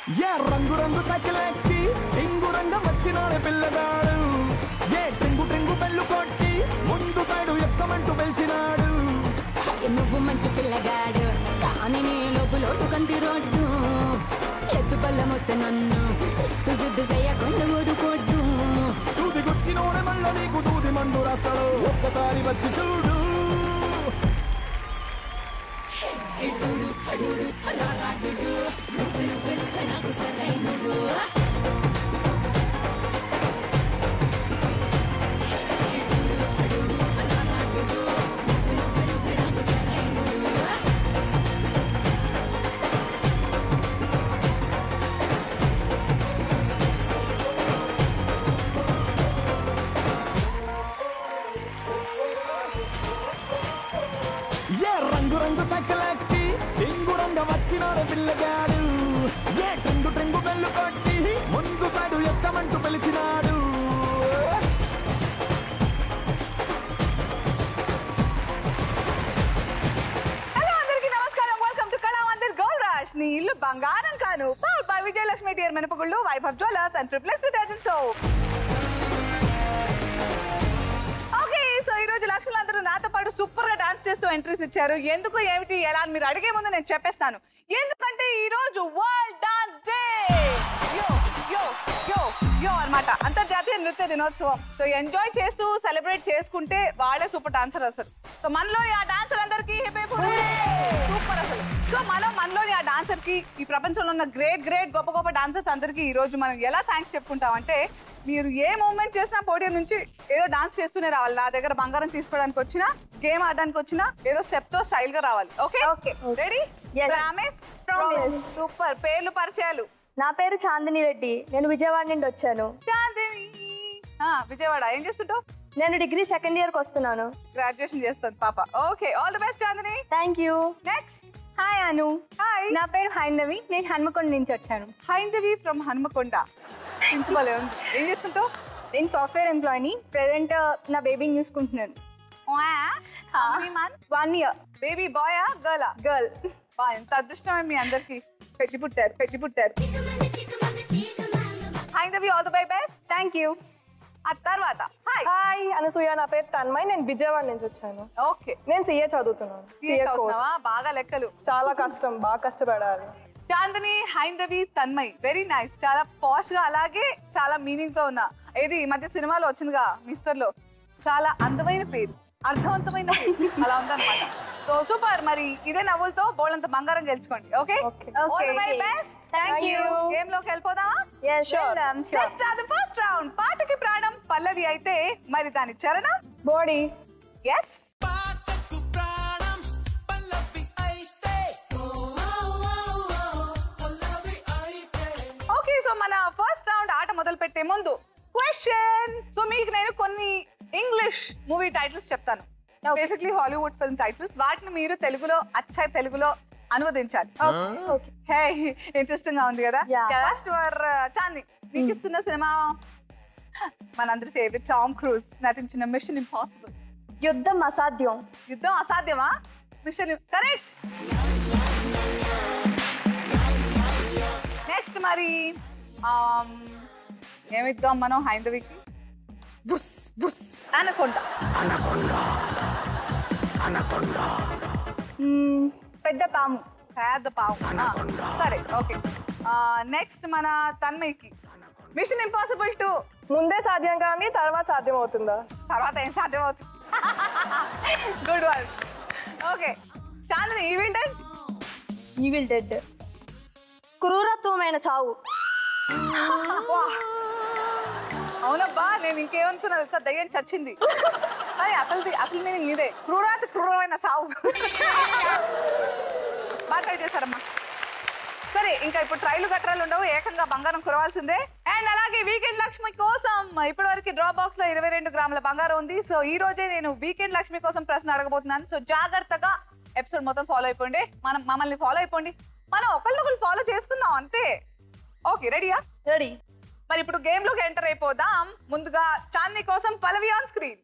ఏ రంగు రంగు సైకిలెక్కి టింగు రంగం వచ్చినాడు పిల్లగాడు ఏ టింగు టింగు బెల్లు కొట్టి ముందు సైడు ఎక్కమంటూ పిలిచినాడు నువ్వు మంచి పిల్లగాడు కానీ నీ లోటు కంటి రోడ్డు ఎత్తు పళ్ళం వస్తే నన్ను సిట్టు సిద్దు చేయకుండా ఊరుకోడ్డు సూది గుచ్చినోడే మళ్ళీ నీకు దూది మండు రాస్తాడు ఒక్కసారి వచ్చి చూడు నాకు సరైనడు రంగు రంగు సైకిలెక్కి టింగు రంగం వచ్చినాడు పిల్లగాడు ఏ టింగు టింగు బెల్లు కొట్టి ముందు సైడు ఎక్కమంటూ పిలిచినాడు హలో అందరికీ నమస్కారం welcome to Kalamandir gold rush నీ ఇల్లు బంగారం కాను పవర్డ్ బై విజయలక్ష్మి డియర్ మినపగుళ్ళు Vaibhav jewellers and triplex detergent soap okay so ఈ రోజు లక్ష్మిలు అందరూ నాతో పాటు సూపర్ గా డాన్స్ చేస్తూ ఎంట్రీస్ ఇచ్చారు ఎందుకు ఏమిటి ఎలా అని మీరు అడిగే ముందు నేను చెప్పేస్తాను ఎందుకంటే ఈ రోజు వరల్డ్ డాన్స్ డే యో యో యో యో అన్నమాట అంతర్జాతీయ నృత్య దినోత్సవం సో ఎంజాయ్ చేస్తూ సెలబ్రేట్ చేసుకుంటే వాళ్ళే సూపర్ డాన్సర్ అసలు సో మనలో ఆ డాన్సర్ అందరికి సూపర్ అసలు సో మనలోని ఆ డాన్సర్ కి ఈ ప్రపంచంలో ఉన్న గ్రేట్ గొప్ప డాన్సర్స్ అందరికి ఈ రోజు మనం ఎలా థ్యాంక్స్ చెప్పుకుంటాం అంటే మీరు ఏ మూవ్మెంట్ చేసినా పోడియం నుంచి ఏదో డాన్స్ చేస్తూనే రావాలి నా దగ్గర బంగారం తీసుకోవడానికి వచ్చినా గేమ్ ఆడడానికి వచ్చినా ఏదో స్టెప్ తో స్టైల్ గా రావాలి ఓకే ఓకే రెడీ సూపర్ పేర్లు పరిచయాలు నా పేరు చాందిని రెడ్డి నేను విజయవాడ నుండి వచ్చాను చాందిని విజయవాడ ఏం చేస్తుంటావు నేను డిగ్రీ సెకండ్ ఇయర్ కి వస్తున్నాను గ్రాడ్యుయేషన్ చేస్తుంది పాప okay all the best Chandini thank you next hi Anu hi నా పేరు హైందవి నేను హన్మకొండ నుంచి వచ్చాను హైందవి ఫ్రమ్ హన్మకొండ సింపుల్ ఏం చేస్తుంటావు నేను సాఫ్ట్వేర్ ఎంప్లాయీని ప్రెసెంట్ నా బేబీని చూసుకుంటున్నాను 1 year బేబీ బాయా గర్లా గర్ల్ బా ఎంత అదృష్టమే మీ అందరికి పెట్టి పుట్టారు Haindavi all the by best thank you ఆ తర్వాత హాయ్ హాయ్ అనసూయ నా పేరు తన్మయ్ నేను విజయవాడ నుంచి వచ్చాను ఓకే నేను సిఏ చదువుతున్నాను సిఏ కోర్స్ బాగా లెక్కలు చాలా కష్టం బాగా కష్టపడాలి చాందిని హైందవి తన్మయ్ వెరీ నైస్ చాలా పాష్ గా అలాగే చాలా మీనింగ్ తో ఉన్నా ఇది ఈ మధ్య సినిమాలో వచ్చిందిగా మిస్టర్ లో చాలా అందమైన పేరు అర్థవంతమైన పేరు అలా ఉందన్నమాట సో సూపర్ మరి ఇదే నవ్వులతో బోల్డంత బంగారం గెలుచుకోండి okay best thank you game లోకి వెళ్ళిపోదామా నెక్స్ట్ అది ఫస్ట్ రౌండ్ పాటకి ప్రాణం పల్లవి అయితే మరి దాని చరణ బాడీ ఎస్ ఓకే సో మన ఫస్ట్ రౌండ్ ఆట మొదలు పెట్టే ముందు క్వశ్చన్ సో మీకు నేను కొన్ని ఇంగ్లీష్ మూవీ టైటిల్స్ చెప్తాను బేసిక్లీ హాలీవుడ్ ఫిల్మ్ టైటిల్స్ వాటిని మీరు తెలుగులో అచ్చ తెలుగులో అనువదించాలి హే ఇంట్రెస్టింగ్ గా ఉంది కదా ఫస్ట్ వర్ చాంది మీకు ఇస్తున్న సినిమా మనందరి ఫేవరెట్ టామ్ క్రూజ్ నటించిన మిషన్ ఇంపాసిబుల్ యుద్ధం అసాధ్యం యుద్ధం అసాధ్యమా మిషన్ కరెక్ట్ నెక్స్ట్ మరి ఏమిద్దాం మనం హైందవికి బుస్ బుస్ అనకొండ పెద్ద పాము సరే ఓకే నెక్స్ట్ మన తన్మయ్కి మిషన్ ఇంపాసిబుల్ 2 ముందే సాధ్యం కానీ తర్వాత సాధ్యం అవుతుందా తర్వాత ఏం సాధ్యం అవుతుంది good one okay Chandini evil dead క్రూరత్వమైన చావు అవునబ్బా నేను ఇంకేమనుకున్నా తెలుసా దయ్యం చచ్చింది అరే అసలు మీనింగ్ ఇదే క్రూరమైన సావు బాగా ట్రై చేశారమ్మా సరే ఇంకా ఇప్పుడు ట్రైలు గట్రాలు ఉండవు ఏకంగా బంగారం కురవాల్సిందే అండ్ అలాగే వీకెండ్ లక్ష్మి కోసం ఇప్పటి వరకు డ్రా బాక్స్ లో 22 గ్రాముల బంగారం ఉంది సో ఈ రోజే నేను వీకెండ్ లక్ష్మి కోసం ప్రశ్న అడగబోతున్నాను సో జాగ్రత్తగా ఎపిసోడ్ మొత్తం ఫాలో అయిపోండి మమ్మల్ని ఫాలో అయిపోండి మనం ఒకళ్ళొకళ్ళు ఫాలో చేసుకుందాం అంతే ఓకే రెడీయా రెడీ మరి ఇప్పుడు గేమ్ లోకి ఎంటర్ అయిపోదాం ముందుగా చాందిని కోసం పల్లవి ఆన్ స్క్రీన్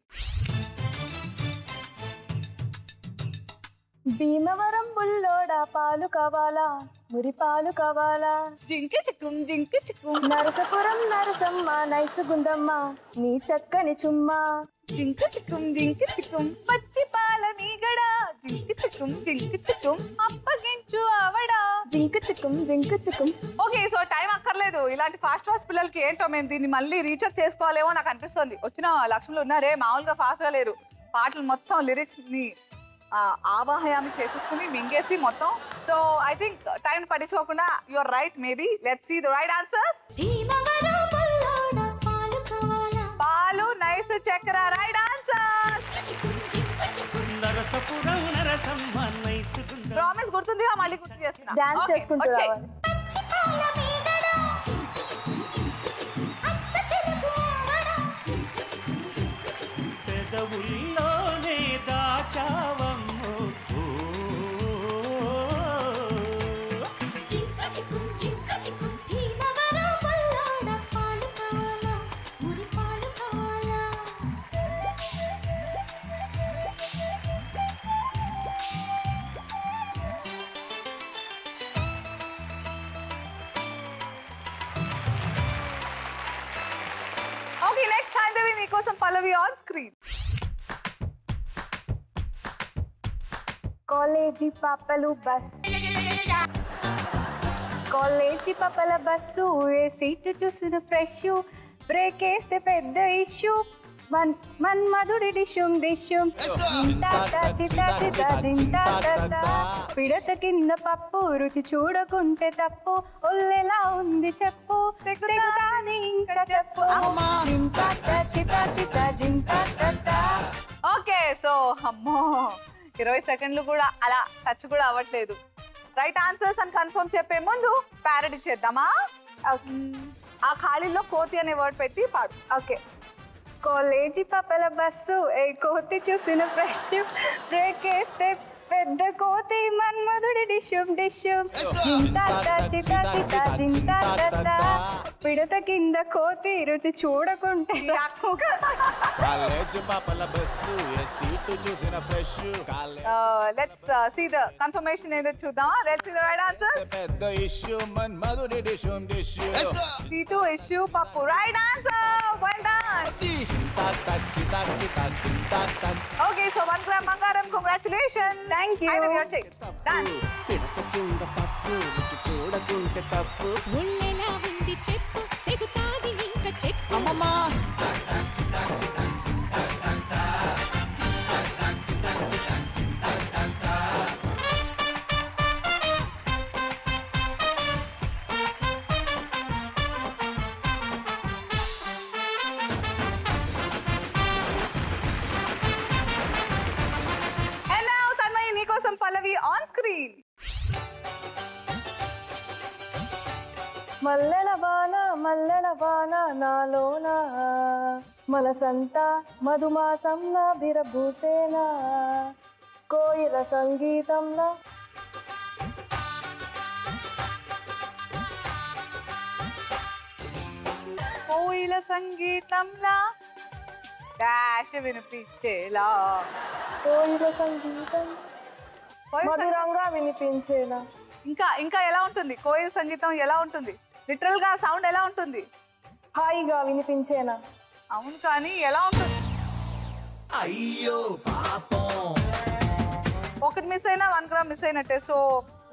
భీమవరం బుల్లోడా పాలు కావాలా మురి పాలు కావాలా జింకి చిక్కుం నరసపురం నరసమ్మ నైసు గుందమ్మ నీ చక్కని చుమ్మా జింకి చిక్కుం పచ్చి పాల మీగడ జింకి చిక్కుం అప్పగించు ఆవడ జింకు చిక్కుం ఓకే సో టైం అక్కర్లేదు ఇలాంటి ఫాస్ట్ పిల్లలకి ఏంటో మేము దీన్ని మళ్ళీ రీఛార్జ్ చేసుకోవాలేమో నాకు అనిపిస్తుంది వచ్చిన లక్ష్ములు ఉన్నారే మామూలుగా ఫాస్ట్ గా లేరు పాటలు మొత్తం లిరిక్స్ ని ఆవాహయామి చేసేసుకుని మింగేసి మొత్తం సో ఐ థింక్ టైం పట్టించుకోకుండా you're right maybe let's see the right answers పాలు నైస్ చక్కెర రైట్ ఆన్సర్ ప్రామిస్ గుర్తుందిగా మళ్ళీ గుర్తు చేస్తున్నా డాన్స్ చేసుకుంటూ రావాలి పెదవుల్లోనే దాచావమ్ము ఓకే నెక్స్ట్ హ్యాండ్ మీకోసం పల్లవి ఆన్ స్క్రీన్ కాలేజీ పాపలు బస్ కాలేజీ పాపల బస్సు ఏ సీటు చూసిన ఫ్రెష్ బ్రేక్ వేస్తే పెద్ద ఇష్యూ మన్మధుడి డిషుం పిడత కింద పప్పు రుచి చూడకుంటే తప్పు ఒళ్ళెలా ఉంది చెప్పు ఇంకా చెప్పు ఓకే సో అమ్మో 20 సెకండ్లు కూడా అలా టచ్ కూడా అవ్వట్లేదు రైట్ ఆన్సర్స్ అని కన్ఫర్మ్ చెప్పే ముందు ప్యారడీ చేద్దామా ఆ ఖాళీలో కోతి అనే వర్డ్ పెట్టి పాడు ఓకే కాలేజీ పాపల బస్సు ఏ కోతి చూసిన ఫ్రెష్ బ్రేక్ వేస్తే పెద్ద కోతి మన్మధుడి డిషుం పిడత కింద కోతి రుచి చూడకుంటే కాలేజీ పాపల బస్సు ఏ సీటు చూసిన fresh let's see the confirmation ఏదో చూద్దామా let's see the right answers పెద్ద ఇష్యూ మన్మధుడి డిషుం సీటు ఇష్యూ పప్పు right answer well done okay so 1 gram బంగారం కంగ్రాచులేషన్స్ థ్యాంక్ యూ డన్ చూడకుంటే తప్పు ముళ్ళెలా ఉంది చెప్పు తెగుతాది ఇంకా చెప్పు And now Tanmay నీకోసం పల్లవి ఆన్ స్క్రీన్ మల్లెల వాన నాలోన మనసంతా మధుమాసంలా బిరబూసేనా కోయిల సంగీతంలో కోయిల సంగీతంలా డాష్ వినిపించేలా కోయిల సంగీతం మధురంగా వినిపించేనా ఇంకా ఇంకా ఎలా ఉంటుంది కోయిల సంగీతం ఎలా ఉంటుంది లిటరల్ గా సౌండ్ ఎలా ఉంటుంది హాయిగా వినిపించేనా అవును కానీ ఎలా ఉంటుంది అయ్యో పాపం ఒకటి మిస్ అయినా 1 గ్రామ్ మిస్ అయినట్టే సో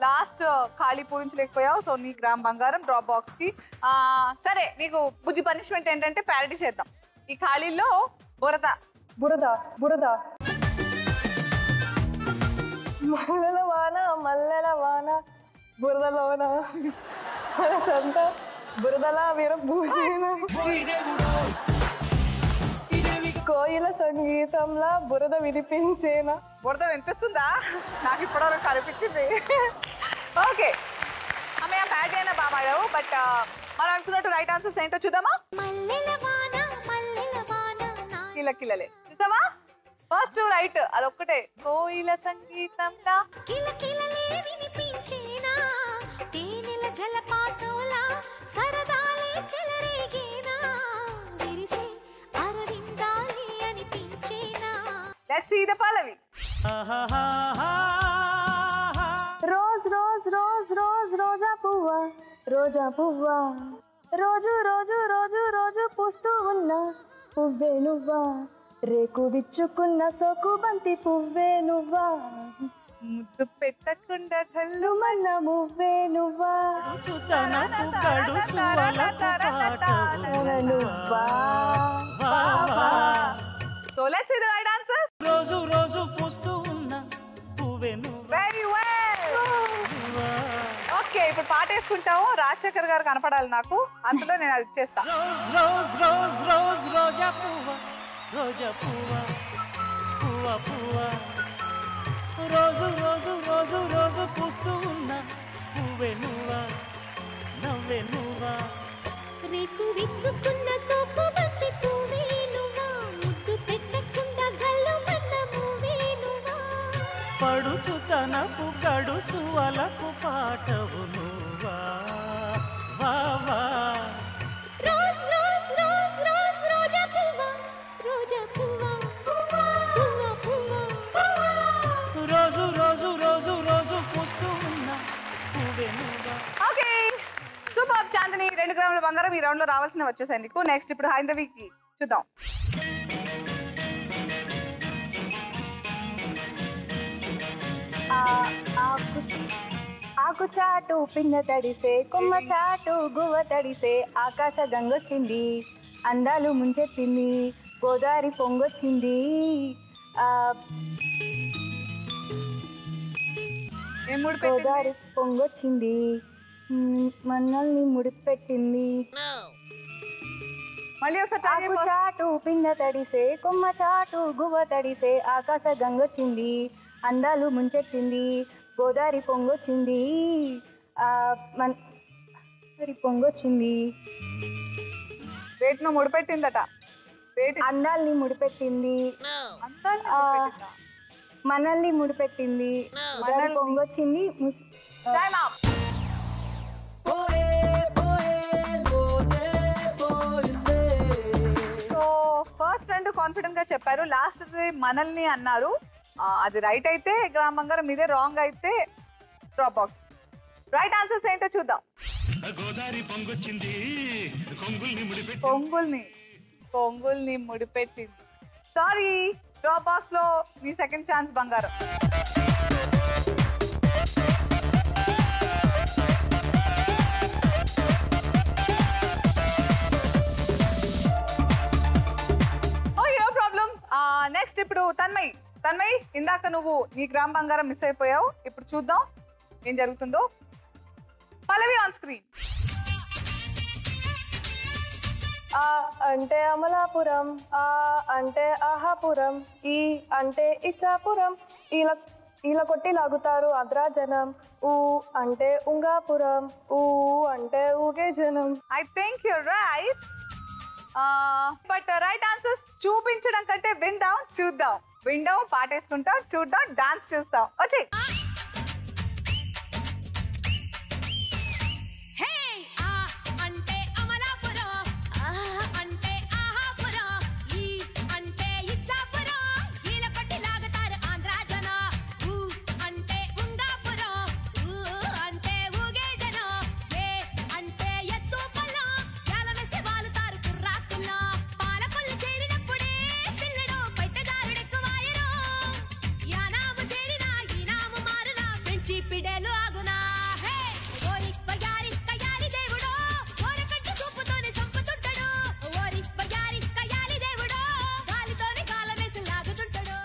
లాస్ట్ ఖాళీ పూరించలేకపోయావు సో నీ గ్రామ్ బంగారం డ్రాప్ బాక్స్ కి సరే నీకు బుజ్జి పనిష్మెంట్ ఏంటంటే ప్యారడీ చేద్దాం ఈ ఖాళీలో బురద మల్లెల వాన బురదలోన మనసంతా బురదలా విరబూసేనా కోయిల సంగీతంలా బురద వినిపించేనా బురద వినిపిస్తుందా నాకు ఇప్పటివరకు కనిపించింది ఓకే అమ్మాయి ప్యారడీ అయినా బాగా పాడావు బట్ మనం అనుకున్నట్టు రైట్ ఆన్సర్స్ ఏంటో చూద్దామా కిలకిలలే చూసావా ఫస్ట్ రైట్ అదొక్కటే కోయిల సంగీతంలా వినిపించేనా తేనెల జలపాతంలా సరదాలే చెలరేగేనా విరిసే అరవిందాలి అనిపించేనా లెట్స్ సీ ద పల్లవి ఆహాహా పువ్వా రోజా పువ్వా రోజు రోజు రోజు రోజు పూస్తూ ఉన్న పువ్వే నువ్వా రేకు విచ్చుకున్న సోకు బంతి పువ్వే నువ్వా ముద్దు పెట్టకుండా కళ్ళు మన్న మువ్వే నువ్వా చుతనపు గడుసువలకు పాటవు నువ్వా so let's see the right answers. రోజు రోజు పూస్తూ ఉన్న పువ్వే నువ్వా వెరీ వెల్. ఓకే ఇప్పుడు పాట వేసుకుంటాము. రాజశేఖర్ గారు కనపడాలి నాకు, అందులో నేను అది చేస్తా. రోజ్ రోజ్ రోజ్ రోజ్ రోజా పువ్వా రోజా పువ్వా పువ్వా పువ్వా రోజు రోజు రోజు రోజు పూస్తూ ఉన్న పువ్వే నువ్వా నవ్వే నువ్వా రేకు విచ్చుకున్న సోకు బంతి పువ్వే నువ్వా ముద్దు పెట్టకుండా గల్లు మన్న పువ్వే నువ్వా పడుచు తనపు గడుసువలకు పాటవు నువ్వా వా వా రోజ్ రోజ్ రోజ్ రోజ్ రోజా పువ్వా రోజా పువ్వా పువ్వా పువ్వా రోజు రోజు రోజు రోజు పూస్తూ ఉన్న పువ్వే నువ్వా ఓకే సూపర్. చాందిని 2 గ్రాముల బంగారం ఈ రౌండ్ లో రావాల్సిన వచ్చేసాయి నీకు. నెక్స్ట్ ఇప్పుడు హైందవికి చూద్దాం. ఆకు చాటు పింద తడిసే కొమ్మ చాటు గువ్వ తడిసే ఆకాశ గంగొచ్చింది అందాలు ముంచెత్తింది గోదావరి పొంగొచ్చింది ఏం ముడి గోదావరి పొంగొచ్చింది మన్నల్ని ముడిపెట్టింది మళ్ళీ ఒకసారి try ఆకు చేయి. చాటు పింద తడిసే కొమ్మ చాటు గువ్వ తడిసే ఆకాశ గంగొచ్చింది అందాలు ముంచెత్తింది గోదావరి పొంగొచ్చింది పొంగొచ్చింది వేటినో ముడిపెట్టిందట. వేటి అందాల్ని ముడిపెట్టింది అందాన్ని ఆ, ముడిపెట్టిందా? మనల్ని ముడిపెట్టింది మనల్ని. పొంగొచ్చింది Time up. So first 2 confident గా చెప్పారు, లాస్ట్ మనల్ని అన్నారు. అది రైట్ అయితే గ్రామ్ బంగారం, మీదే రాంగ్ అయితే డ్రాప్ బాక్స్. రైట్ ఆన్సర్స్ ఏంటో చూద్దాం. పొంగుల్ని ముడిపెట్టింది. సారీ, డ్రాప్ బాక్స్ లో నీ సెకండ్ ఛాన్స్ బంగారం. నెక్స్ట్ ఇప్పుడు తన్మయ్ ఇందాక నువ్వు నీ గ్రామ్ బంగారం మిస్ అయిపోయావు. ఇప్పుడు చూద్దాం ఏం జరుగుతుందో. పల్లవి ఆన్ స్క్రీన్. ఆ అంటే అమలాపురం ఆ అంటే ఆహాపురం ఈ అంటే ఇచ్చాపురం ఇలా కొట్టి లాగుతారు అగ్రాజనం ఊ అంటే ఉంగాపురం ఊ అంటే ఊగే జనం. I think you're right. But right answers చూపించడం కంటే విందాం, పాటేసుకుంటాం, చూద్దాం, డాన్స్ చూస్తాం. వచ్చి హే ఆ అంటే అమలాపురం ఆ అంటే ఆహాపురం ఈ అంటే ఇచ్చాపురం ఇలా కొట్టి లాగుతారు ఆంధ్ర జన ఊ అంటే ఉంగాపురం ఊ అంటే ఊగే జనం ఏ అంటే ఎత్తు పల్లం యాలమేసి వాలుతారు కుర్రాకుల్లా పాలకొల్లు చేరినప్పుడే పిల్లడు బయటదారుడెక్కువాయరు యానాము చేరినా ఈనాము మారునా ఫ్రెంచి పిడేలు ఆగునా హే ఓరి కయారి దేవుడో ఓరకట్టి సూపుతోనే సంపుతుంటాడు ఓరి కయారి దేవుడో గాలితోనే కాలమేసి లాగుతుంటాడు.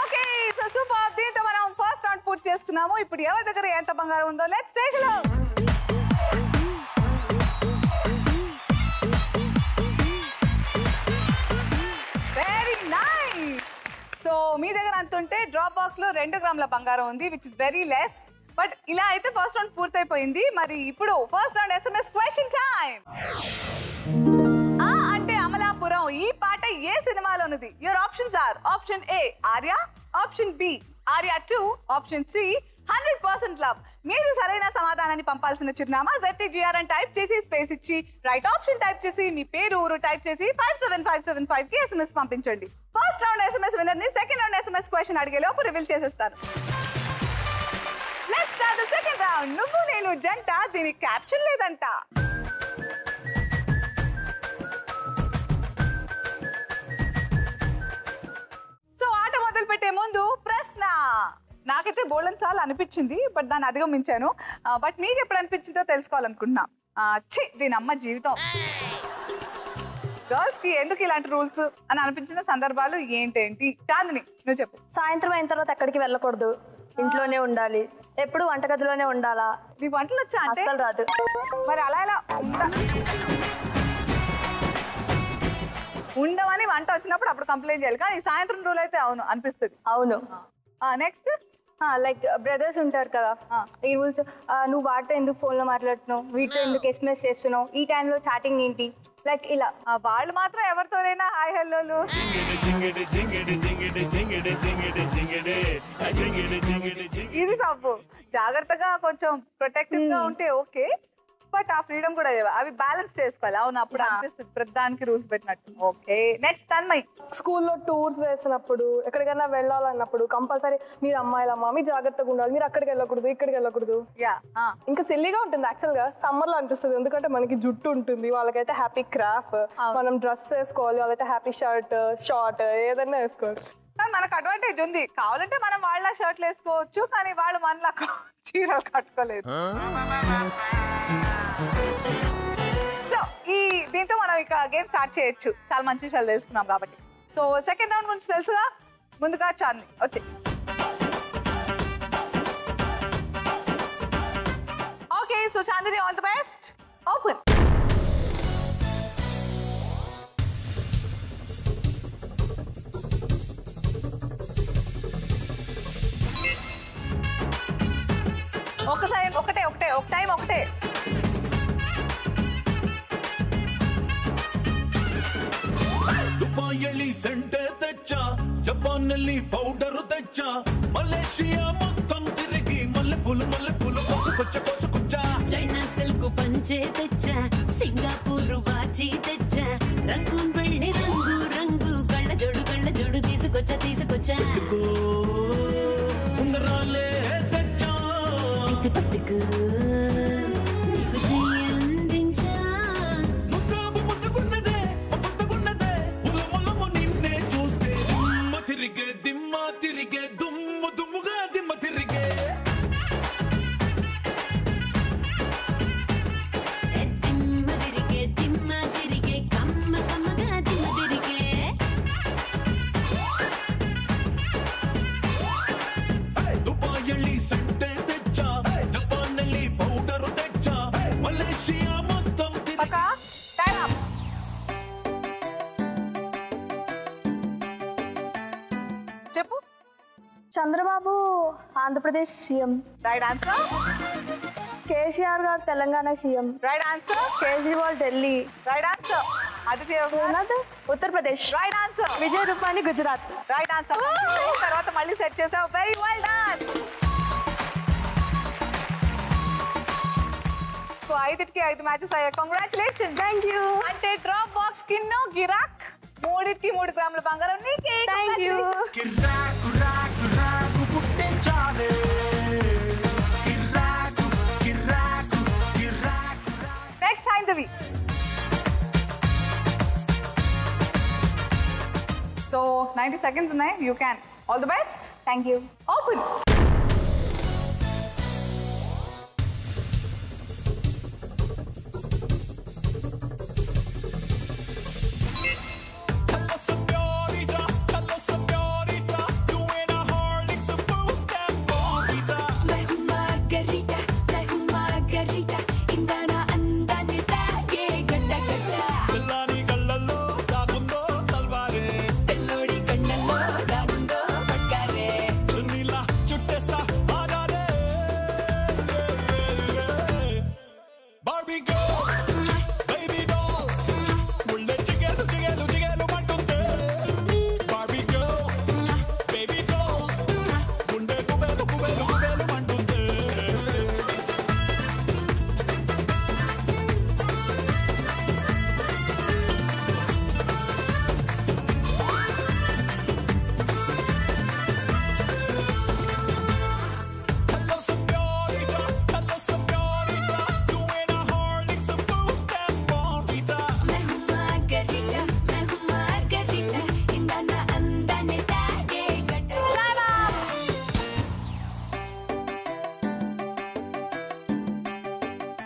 Okay so super. దీంతో మనం ఫస్ట్ రౌండ్ పూర్తి చేసుకున్నాము. ఇప్పుడు ఎవరి దగ్గర ఎంత బంగారం ఉందో let's take a look. Very nice. So మీ దగ్గర అంత ఉంటే డ్రాప్ బాక్స్ లో 2 గ్రాముల బంగారం ఉంది, which is very less. But ఇలా అయితే ఫస్ట్ రౌండ్ పూర్తయిపోయింది. మరి ఇప్పుడు first round SMS question time. ఆ అంటే అమలాపురం ఈ పాట ఏ సినిమాలోనిది? Your options are option A Arya, option B Arya 2, option C 100% love. మీరు సరైన సమాధానాన్ని పంపాల్సిన చిరునామా ZTGR అని టైప్ చేసి స్పేస్ ఇచ్చి రైట్ ఆప్షన్ టైప్ చేసి మీ పేరు ఊరు టైప్ చేసి 57575 కి SMS పంపించండి. ఫస్ట్ రౌండ్ SMS విన్నర్ ని సెకండ్ రౌండ్ SMS క్వశ్చన్ అడిగే లోపు రివీల్ చేసేస్తాను. Let's start the second round. నువ్వు నేను జంట, దీనికి క్యాప్షన్ లేదంట. సో ఆట మొదలు పెట్టే ముందు ప్రశ్న. నాకైతే గోల్డెన్ సాల్ అనిపించింది, బట్ దాన్ని అధిగమించాను. బట్ నీకు ఎప్పుడు అనిపించిందో తెలుసుకోవాలనుకుంటున్నా. దీని అమ్మ జీవితం. గర్ల్స్ కి ఎందుకు ఇలాంటి రూల్స్ అని అనిపించిన సందర్భాలు ఏంటేంటి? చాందిని నువ్వు చెప్పు. సాయంత్రం అయిన తర్వాత ఎక్కడికి వెళ్ళకూడదు, ఇంట్లోనే ఉండాలి, ఎప్పుడు వంటగదిలోనే ఉండాలా. నీ వంటలు వచ్చా అంటే? అస్సలు రాదు. మరి అలా ఎలా ఉండవని వంట వచ్చినప్పుడు అప్పుడు కంప్లైంట్ చేయాలి, కానీ సాయంత్రం రూల్ అయితే అవును అనిపిస్తుంది. అవును. నెక్స్ట్ లైక్ బ్రదర్స్ ఉంటారు కదా, ఈ రూల్స్. నువ్వు వాడితో ఎందుకు ఫోన్లో మాట్లాడుతున్నావు, వీటితో ఎందుకు SMS చేస్తున్నావు, ఈ టైంలో చాటింగ్ ఏంటి, లైక్ ఇలా. వాళ్ళు మాత్రం ఎవరితోనైనా హాయ్ హెల్లోలు. ఇది తప్పు. జాగ్రత్తగా కొంచెం ప్రొటెక్టివ్ గా ఉంటే ఓకే, బట్ ఆ ఫ్రీడమ్ కూడా అవి బ్యాలెన్స్ చేసుకోవాలి. అవును, అప్పుడు అనిపిస్తుంది ప్రతిదానికి రూల్స్ పెట్టినట్టు. Okay, next Tanmay. స్కూల్లో టూర్స్ వేసినప్పుడు ఎక్కడికైనా వెళ్ళాలన్నప్పుడు కంపల్సరీ మీరు అమ్మాయిలమ్మా, మీరు జాగ్రత్తగా ఉండాలి, మీరు అక్కడికి వెళ్ళకూడదు, ఇక్కడికి వెళ్ళకూడదు. ఇంకా సిల్లీగా ఉంటుంది యాక్చువల్ గా. సమ్మర్ లో అనిపిస్తుంది ఎందుకంటే మనకి జుట్టు ఉంటుంది, వాళ్ళకైతే హ్యాపీ క్రాఫ్, మనం డ్రెస్ వేసుకోవాలి, వాళ్ళైతే హ్యాపీ షర్ట్ షార్ట్ ఏదైనా వేసుకోవచ్చు. మనకు అడ్వాంటేజ్ ఉంది, కావాలంటే మనం వాళ్ళ షర్ట్లు వేసుకోవచ్చు, కానీ వాళ్ళు మనలా చీరలు కట్టుకోలేదు. సో దీంతో మనం ఇక గేమ్ స్టార్ట్ చేయొచ్చు. చాలా మంచి విషయాలు తెలుసుకున్నాం కాబట్టి. సో సెకండ్ రౌండ్ గురించి తెలుసుగా. ముందుగా చాందిని వచ్చి. Okay, so Chandini all the best. Open. ఒకసారి ఒకటే ఒక టైం ఒకటే. ದುಬಾಯಲ್ಲಿ ಸೆಂಟೆ ತೆಚ್ಚ, ಜಪಾನಲ್ಲಿ ಪೌಡರ್ ತೆಚ್ಚ, ಮಲೇಷಿಯಾ ಮೊತ್ತಂ ತಿರುಗಿ ಮಲ್ಲೆ ಪುಲು ಕೊಚ್ಚ. చైనా సిల్క్ పంచే తెచ్చా, సింగపూర్ వాచి తెచ్చా, రంగూన్ వెళ్ళి రంగు రంగు కళ్ళ జోడు తీసుకొచ్చా. ఉంగరాలే తెచ్చా, పట్టుకు నీకు చెయ్యందించా. ముద్దుకున్నదే ఉలములము నిన్నే చూస్తే దిమ్మ తిరిగే దుమ్ముగా దిమ్మ తిరిగే. దిమ్మ తిరిగే కమ్మగా దిమ్మ తిరిగే. దుబాయ్ సంటే తెచ్చా, జపాన్ పౌడర్ తెచ్చా, మలేషియా మొత్తం చెప్పు. Chandrababu Andhra Pradesh CM. Right answer. KCR garu Telangana CM. Right answer. Kejriwal Delhi. Right answer. Aditya Uttar Pradesh. Right answer. Vijay Rupani Gujarat. Right answer. తర్వాత మళ్ళీ సెట్ చేసావు. Very well done. సో 5కి 5 మ్యాచెస్ అయ్యాయి. కంగ్రాచులేషన్. Thank you. అంటే డ్రాప్ బాక్స్ కిన్నో గిరాక్ 3కి 3 గ్రాముల బంగారం నీకే. Thank you. Next Haindavi. So 90 seconds ఉన్నాయి. You can. All the best. Thank you. Open. చుట్టేస్తా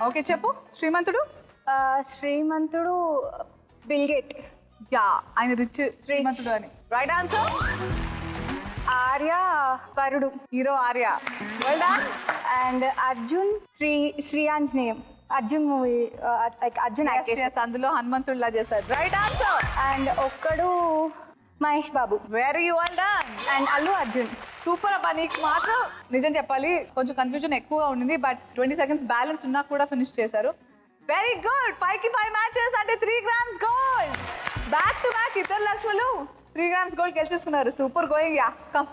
ఓకే చెప్పు. శ్రీమంతుడు శ్రీమంతుడు బిల్గేట్. యా, ఆయన రిచ్ శ్రీమంతుడు అని. Right answer. Arya Varudu. Hero Arya. Well done. And Arjun Sri Anjaneyam. Arjun movie Arjun actor. అందులో హనుమంతుడిలా చేశారు. Right answer. And Okkadu Mahesh Babu. Very well done. And Allu Arjun. Super అబ్బా. నీకు మాత్రం నిజం చెప్పాలి కొంచెం కన్ఫ్యూజన్ ఎక్కువగా ఉండింది, బట్ 20 seconds బ్యాలెన్స్ ఉన్నా కూడా ఫినిష్ చేశారు. Very good. 5కి 5 మ్యాచెస్ అంటే 3 grams gold. Back to back ఇద్దరు లక్ష్ములు 3 grams గోల్డ్ గెలిచేసుకున్నారు. Super going. Yeah come.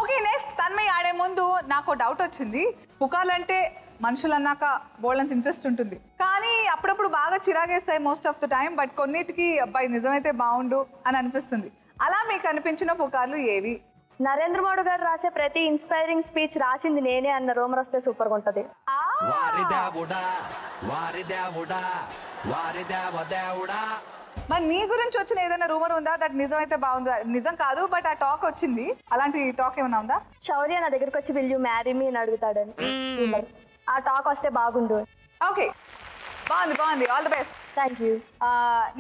Okay next Tanmay ఆడే ముందు నాకు డౌట్ వచ్చింది. పుకార్లు అంటే మనుషులు అన్నాక బోల్డంత ఇంట్రెస్ట్ ఉంటుంది, కానీ అప్పుడప్పుడు బాగా చిరాగేస్తాయి most of the time. But కొన్నిటికి అబ్బాయి నిజమైతే బాగుండు అని అనిపిస్తుంది. అలా మీకు అనిపించిన పుకార్లు ఏవి? నరేంద్ర మోడీ గారు రాసే ప్రతి ఇన్స్పైరింగ్ స్పీచ్ రాసింది నేనే అన్న రూమర్ వస్తే సూపర్ గా ఉంటది. మరి నీ గురించి వచ్చిన ఏదైనా రూమర్ ఉందా దట్ నిజమైతే బాగుంది? నిజం కాదు బట్ ఆ టాక్ వచ్చింది, అలాంటి టాక్ ఏమైనా ఉందా? శౌర్య నా దగ్గరికి వచ్చి విల్ యూ మ్యారీ మీ అని అడుగుతాడని. ఆ టాక్ వస్తే బాగుండు. ఓకే, బాగుంది బాగుంది. All the best. Thank you.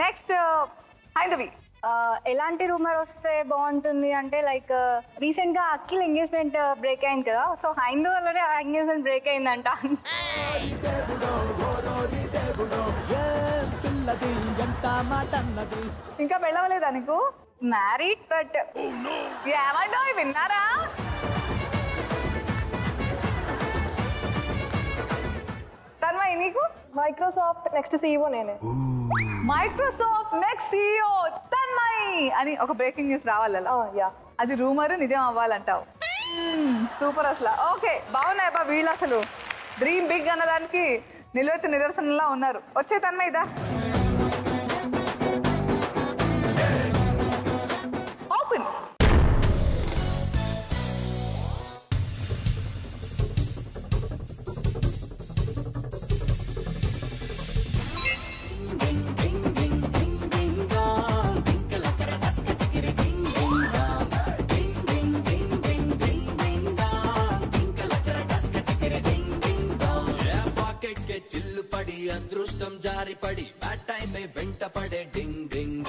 Next Haindavi. ఎలాంటి రూమర్ వస్తే బాగుంటుంది అంటే లైక్ రీసెంట్ గా అఖిల్ ఎంగేజ్మెంట్ బ్రేక్ అయింది కదా, సో హైందవ్ వల్లనే ఎంగేజ్మెంట్ బ్రేక్ అయిందంట. ఇంకా వెళ్ళవలేదా నీకు? మ్యారీడ్ బట్ ఏమంటో విన్నారా? తన్మయ్ నీకు? మైక్రోసాఫ్ట్ నెక్స్ట్ సీఈఓ నేనే. మైక్రోసాఫ్ట్ నెక్స్ట్ సీఈఓ తన్మయ్ అని ఒక బ్రేకింగ్ న్యూస్ రావాలి. యా, అది రూమర్ నిజం అవ్వాలంటావు. సూపర్ అసలు. ఓకే బాగున్నాయి అబ్బా వీళ్ళు, అసలు డ్రీమ్ బిగ్ అన్నదానికి నిలువెత్తు నిదర్శనంలా ఉన్నారు. వచ్చే తన్మయ్ దా. ఓపెన్. చిల్లు పడి అదృష్టం జారి పడి బ్యాడ్ టైం వెంట పడే డింగ్ డింగ్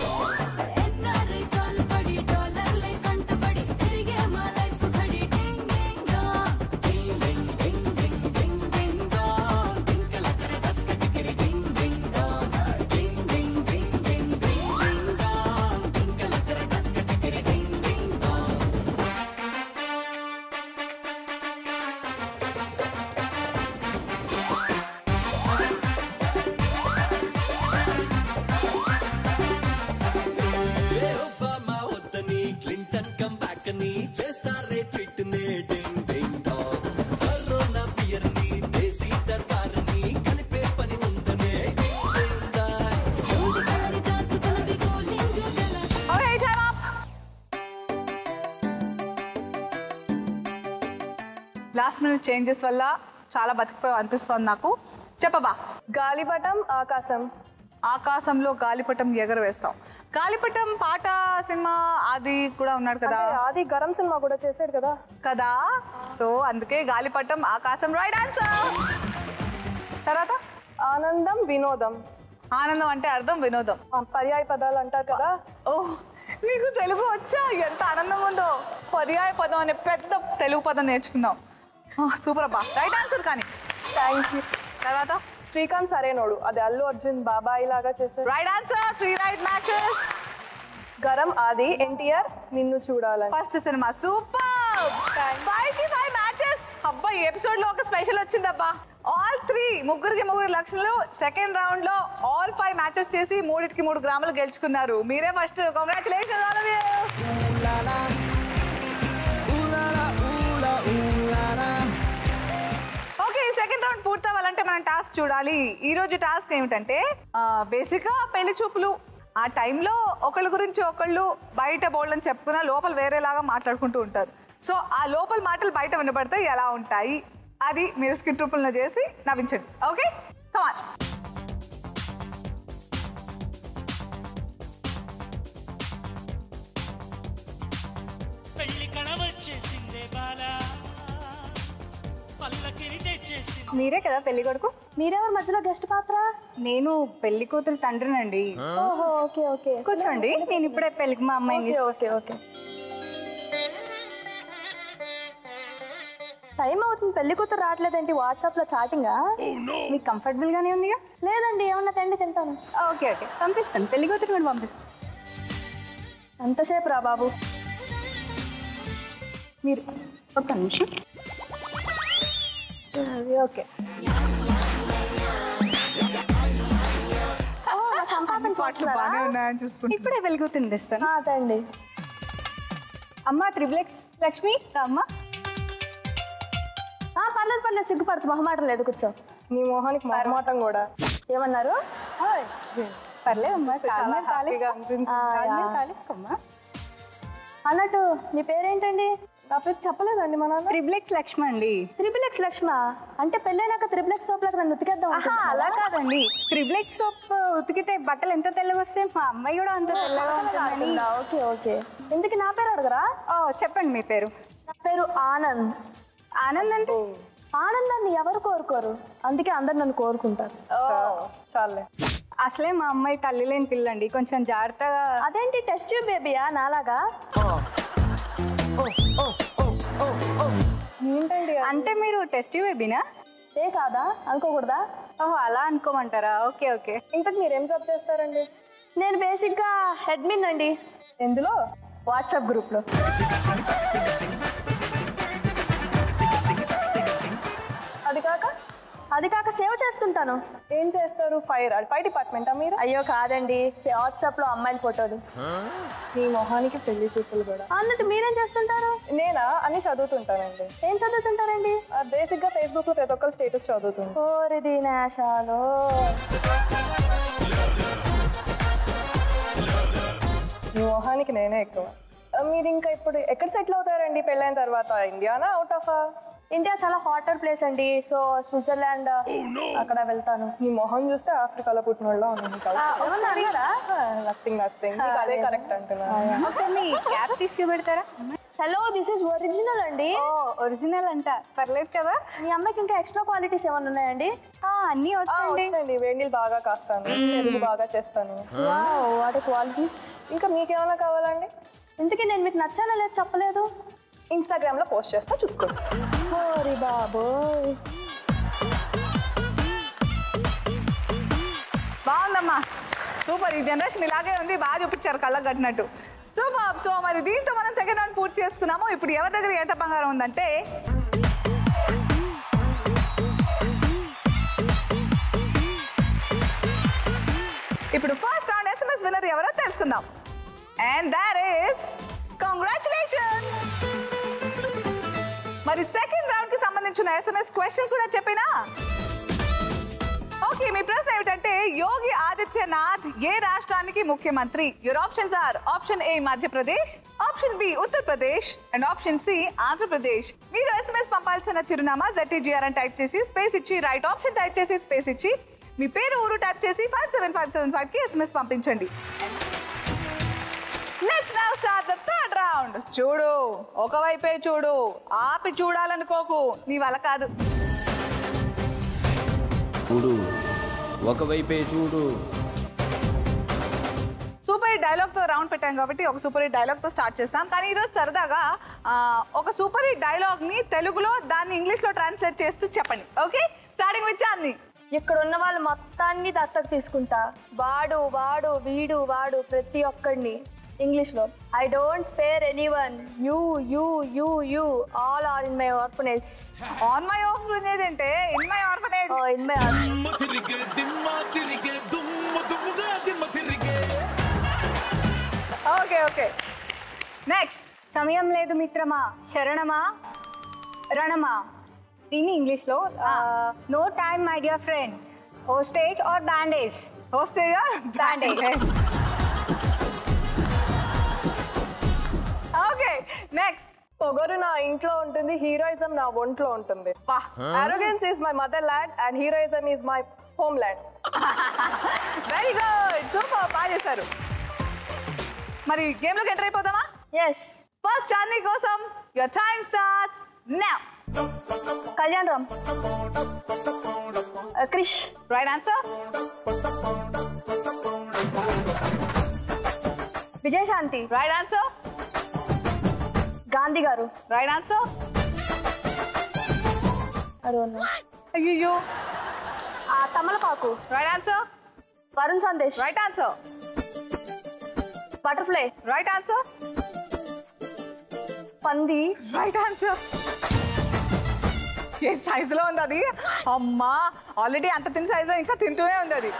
లాస్ట్ మినిట్ చేంజెస్ వల్ల చాలా బతికిపోయావు అనిపిస్తోంది నాకు. చెప్పబా. గాలిపటం ఆకాశం. ఆకాశంలో గాలిపటం ఎగరవేస్తాం. గాలిపటం పాట సినిమా ఆది కూడా ఉన్నాడు కదా, ఆది గరం సినిమా కూడా చేశాడు కదా కదా, సో అందుకే గాలిపటం ఆకాశం రైట్ ఆన్సర్. తర్వాత ఆనందం వినోదం. ఆనందం అంటే అర్థం వినోదం, పర్యాయ పదాలు అంటారు కదా. ఓ నీకు తెలుగు వచ్చా? ఎంత ఆనందం ఉందో. పర్యాయ పదం అనే పెద్ద తెలుగు పదం నేర్చుకున్నాం. సూపర్ అబ్బా రైట్ ఆన్సర్. కానీ థ్యాంక్ యూ. తర్వాత శ్రీకాంత్ సరేనోడు, అది అల్లు అర్జున్ బాబాయి లాగా చేశారు. Right answer. 3 right matches. Garam ఆది ఎన్టీఆర్ నిన్ను చూడాలని ఫస్ట్ సినిమా. సూపర్. 5కి 5 మ్యాచెస్. అబ్బా ఈ ఎపిసోడ్ లో ఒక స్పెషల్ వచ్చిందబ్బా. ఆల్ 3 ముగ్గురికి 3 లక్షలు. సెకండ్ రౌండ్ లో ఆల్ 5 మ్యాచెస్ చేసి 3కి 3 గ్రాములు గెలుచుకున్నారు. మీరే first. Congratulations all of you. Okay second round పూర్తవ్వాలంటే మనం టాస్క్ చూడాలి. ఈ రోజు టాస్క్ ఏమిటంటే బేసిక్ గా పెళ్లి చూపులు. ఆ టైంలో ఒకళ్ళ గురించి ఒకళ్ళు బయట బోల్డని చెప్పుకున్నా లోపల వేరేలాగా మాట్లాడుకుంటూ ఉంటారు. సో ఆ లోపల మాటలు బయట వినబడితే ఎలా ఉంటాయి అది మీరు స్కిట్ రూపంలో చేసి నవ్వించండి. Okay come on. పెళ్లి కళ వచ్చేసిందే బాలా పల్లకిని తెచ్చేసింది. మీరే కదా పెళ్లి కొడుకు? మీరెవరు మధ్యలో గెస్ట్ పాత్ర? నేను పెళ్లి కూతురు తండ్రినండి. ఓహో ఓకే ఓకే కూర్చోండి, నేను ఇప్పుడే పెళ్లికి మా అమ్మాయిని ఓకే ఓకే. టైం అవుతుంది, పెళ్లి కూతురు రావట్లేదేంటి? వాట్సాప్ లో చాటింగా? మీకు కంఫర్టబుల్ గానే ఉందిగా? లేదండి, ఏమన్నా తిండి తింటాను. ఓకే ఓకే పంపిస్తాను, పెళ్లి కూతురు కూడా పంపిస్తాను. ఎంతసేపు రా బాబు? మీరు ఒక నిమిషం. ఓకే బాగానే ఉన్నాయని చూసుకుంటా. ఇప్పుడే పెళ్లి కూతురు తెస్తాను. తండి. అమ్మ త్రిబులెక్స్ లక్ష్మి అమ్మ. పర్లేదు పర్లేదు, సిగ్గుపడుతు, మొహమాటం లేదు, కూర్చో. నీ మొహానికి మొహమాటం కూడా. ఏమన్నారు? పర్లేదు అమ్మా, అన్నట్టు మీ పేరేంటండి? నా పేరు చెప్పలేదండి మా నాన్న. త్రిబులెక్స్ లక్ష్మి అండి. త్రిబులెక్స్ లక్ష్మ అంటే పెళ్ళైనాక త్రిబులెక్స్ సోప్ లాగా నన్ను ఉతికేద్దాం. అలా కాదండి, త్రిబులెక్స్ సోప్ ఉతికితే బట్టలు ఎంత తెల్లగా వస్తాయి, మా అమ్మాయి కూడా అంత తెల్లగా ఉంటుంది. Okay okay. ఇందుకు నా పేరు అడగరా? చెప్పండి మీ పేరు. నా పేరు ఆనంద్. ఆనంద్ అంటే? ఆనందాన్ని ఎవరు కోరుకోరు, అందుకే అందరు నన్ను కోరుకుంటారు. చాలే. అసలే మా అమ్మాయి తల్లి లేని పిల్లండి, కొంచెం జాగ్రత్తగా. అదేంటి టెస్ట్ ట్యూబ్ బేబీయా నాలాగా? ఏంటండి అంటే మీరు టెస్ట్ బేబీనా? ఏ కాదా, అనుకోకూడదా? ఓహో అలా అనుకోమంటారా? Okay okay. ఇంతకు మీరేం జాబ్ చేస్తారండి? నేను బేసిక్గా అడ్మిన్ అండి. ఎందులో? వాట్సాప్ గ్రూప్లో. అది కాక సేవ్ చేస్తుంటాను. ఏం చేస్తారు? ఫైర్ డిపార్ట్మెంటా మీరు? అయ్యో కాదండి, వాట్సాప్ లో అమ్మాయిల ఫోటోలు. మీ మొహానికి పెళ్లి చూపులు కూడా. అన్నట్టు మీరేం చేస్తుంటారు? నేనా అన్ని చదువుతుంటానండి. ఏం చదువుతుంటారండి? బేసిక్ గా ఫేస్బుక్ లో ప్రతి ఒక్కరు స్టేటస్ చదువుతుంది. ఓరిది నాశాలు. మీ మొహానికి నేనే ఎక్కువ. మీరు ఇంకా ఇప్పుడు ఎక్కడ సెటిల్ అవుతారండి పెళ్ళైన తర్వాత? Indiana out of? ఇండియా చాలా హాటర్ ప్లేస్ అండి, సో స్విట్జర్లాండ్ అక్కడ వెళ్తాను. నీ మొహం చూస్తే ఆఫ్రికాలో పుట్టిన వాళ్ళ అదే కరెక్ట్ అంటున్నా. మీ క్యాప్ తీసి పెడతారా? హలో, దిస్ ఇస్ ఒరిజినల్ అండి. ఒరిజినల్ అంట, పర్లేదు కదా? మీ అమ్మాయికి ఇంకా ఎక్స్ట్రా క్వాలిటీస్ ఏమైనా ఉన్నాయండి? అన్నీ వచ్చండి. వేడి నీళ్ళు బాగా కాస్తాను, తెలుగు బాగా చేస్తాను. What qualities. ఇంకా మీకేమైనా కావాలండి? ఇంతకీ నేను మీకు నచ్చానో లేదు చెప్పలేదు. ఇన్స్టాగ్రామ్ లో పోస్ట్ చేస్తా, చూసుకోండి. ఓరి బాబోయ్, బాగుందమ్మా, సూపర్. ఈ జనరేషన్ ఇలాగే ఉంది, బాగా చూపించారు కళ్ళకు కట్టినట్టు. సూపర్. సో మరి దీంతో మనం సెకండ్ రౌండ్ పూర్తి చేసుకున్నాము. ఇప్పుడు ఎవరి దగ్గర ఎంత బంగారం ఉందంటే, ఇప్పుడు ఫస్ట్ రౌండ్ SMS విన్నర్ ఎవరో తెలుసుకుందాం. And that is congratulations. మరి సెకండ్ రౌండ్ కి సంబంధించిన SMS క్వశ్చన్ కూడా చెప్పినా. ఓకే, మీ ప్రశ్న ఏమిటంటే యోగి ఆదిత్యనాథ్ ఏ రాష్ట్రానికి ముఖ్యమంత్రి? Your options are: option A Madhya Pradesh, option B Uttar Pradesh and option C Andhra Pradesh. మీరు SMS పంపాల్సిన చిరునామా ZTGR అని టైప్ చేసి స్పేస్ ఇచ్చి రైట్ ఆప్షన్ టైప్ చేసి స్పేస్ ఇచ్చి మీ పేరు ఊరు టైప్ చేసి 57575 కి SMS పంపించండి. Let's now start the third round. చూడు, ఒకవైపే చూడు, ఆపి చూడాలనుకోకు, నీ వల్ల కాదు. చూడు, ఒకవైపే చూడు. సూపర్ హిట్ డైలాగ్ తో రౌండ్ పెట్టాం కాబట్టి ఒక సూపర్ హిట్ డైలాగ్ తో స్టార్ట్ చేస్తాం. కానీ ఈరోజు సరదాగా ఒక సూపర్ హిట్ డైలాగ్ ని తెలుగులో దాన్ని ఇంగ్లీష్ లో ట్రాన్స్లేట్ చేస్తూ చెప్పండి. Okay, starting with Chandini. ఇక్కడ ఉన్న వాళ్ళు మొత్తాన్ని దత్తత తీసుకుంటా. వాడు వాడు వీడు వాడు ప్రతి ఒక్కడిని. ఇంగ్లీష్లో I don't spare anyone, you you you you all are in my orphanage. On my orphanage అంటే in my orphanage. In my okay okay, next. సమయం లేదు మిత్రమా, శరణమా రణమా. దీన్ని ఇంగ్లీష్లో no time my dear friend, hostage or bandage. Hostage or bandage. Okay, next. పొగరు నా ఇంట్లో ఉంటుంది, హీరోయిజం నా ఒంట్లో ఉంటుంది. Arrogance is my motherland and heroism is my homeland. Very good, super, బాగా చేశారు. మరి గేమ్ లోకి ఎంటర్ అయిపోదామా? ఎస్. ఫస్ట్ చార్ని కోసం your time starts now. Kalyan Ram, Krish. Right answer. Vijayashanti. Right answer. Gandhi గారు. Right answer. అయ్యో. తమలపాకు. Right answer. Varun Sandesh. Right answer. Butterfly. Right answer. పంది. Right answer. ఏ సైజులో ఉంది అది? అమ్మా, ఆల్రెడీ అంత తిన్న సైజులో ఇంకా తింటూనే ఉంది అది.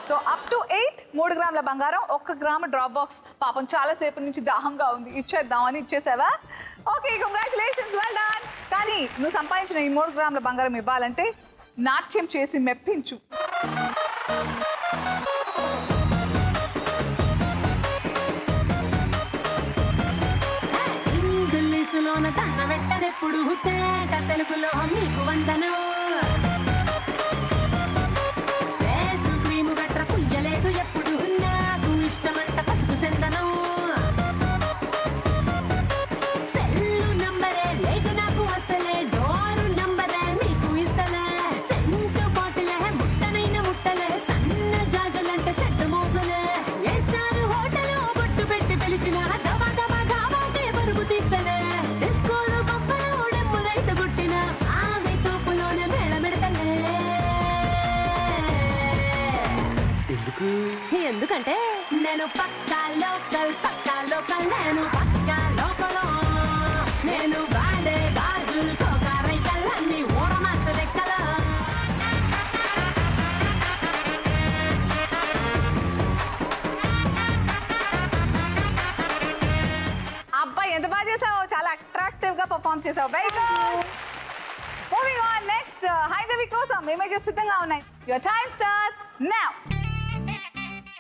సో అప్ టు 8 3 గ్రాముల బంగారం, 1 గ్రాము డ్రాప్ బాక్స్. పాపం చాలా సేపు నుంచి దాహంగా ఉంది, ఇచ్చేద్దామని ఇచ్చేసావా? Okay, congratulations, well done. కానీ నువ్వు సంపాదించిన ఈ 3 గ్రాముల బంగారం ఇవ్వాలంటే నాట్యం చేసి మెప్పించు. ఇంగ్లీషులోన తన వెట్టనెప్పుడు తేట తెలుగులో మీకు వందనం. ఫేసు క్రీము గట్ర పుయ్యలేదు ఎప్పుడు, నాకు ఇష్టమంట పసుపు సెందనం. సెల్లు నంబరే లేదు నాకు అసలే, డోరు నంబరే మీకు ఇస్తలే. సెంటు బాటిలే ముట్టనైన ముట్టలే, సన్న జాజులంటే సెట్ మోజులే. ఏ స్టార్ హోటలు బొట్టు పెట్టి పిలిచిన దబా దబా డాబాకే బరువు తీస్తలే. డిస్కోలు బొమ్మలు డెమ్ములైట్ గుట్టిన ఆమె తోపులోనే మేళమెడతలే. ఎందుకంటే నేను పక్కా లోకల్, నేను పక్కా లోకల్. నేను వాడే గాజులు కోకారైతల్లన్నీ ఊరమాస లెక్కల. అబ్బాయి ఎంత బాగా చేసావు, చాలా అట్రాక్టివ్ గా పర్ఫార్మ్ చేసావు. Very good. Moving on, next Haidavi కోసం ఇమేజెస్ సిద్ధంగా ఉన్నాయి. Your time starts now.